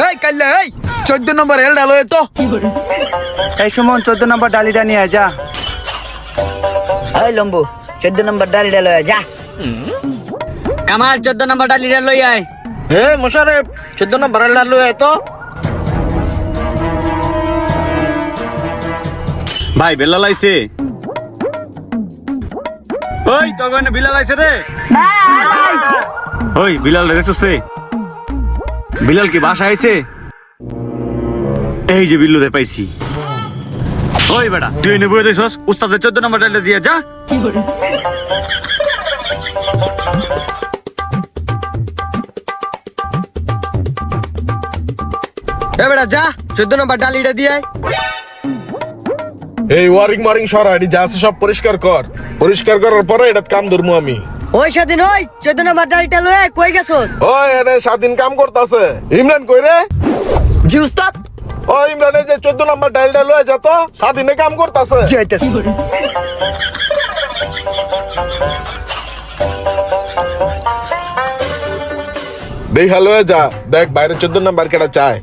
এই কাইলে এই 14 নম্বর এল ডালো তো এই সুমন 14 নম্বর ডালিটা নিয়ে আয় যা। এই লম্বু 14 নম্বর ডালিটা লয়ে যা। কামাল 14 নম্বর ডালিটা লই আয়। হে মোশারেফ 14 নম্বর এল ডালো তো ভাই বেলা লাইছে। ওই তো গনে বিলাল আইছে রে। ওই বিলাল রে সুস্তে বিলাল কি বাসা আইছে? এই যে বিল্লুদের পাইছি। ওই বেটা তুই এনে বই দেখছস উস্তাদের 14 নম্বর ডালটা দিয়ে যা। এ বেটা যা 14 নম্বর ডালিটা দিয়ে আয়। এই ওয়ারিং মারিং সরা এটি যা আছে সব পরিষ্কার কর। পরিষ্কার করার পরে এটা কাম ধরমু আমি। ওই স্বাধীন ওই 14 নম্বর ডালিটা লয়ে কই গেছস? ওই এনে স্বাধীন কাম করতেছে। ইমরান কই রে? জি উস্তাদ। ও ইমরান এই যে 14 নম্বর ডাইলটা লয়ে যা তো, স্বাধীনে কাম করতেছে। জি আইতাছি। দেখা লয়ে যা, দেখ বাইরে 14 নম্বর কেটা চায়।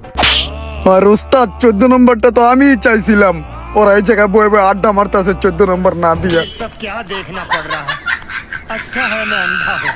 আর উস্তাদ 14 নম্বরটা তো আমিই চাইছিলাম। ওরা এই জায়গায় বয়ে বয়ে আড্ডা মারতেছে 14 নম্বর না দিয়া। सब क्या देखना पड़ रहा है। अच्छा है मैं अंधा हूँ।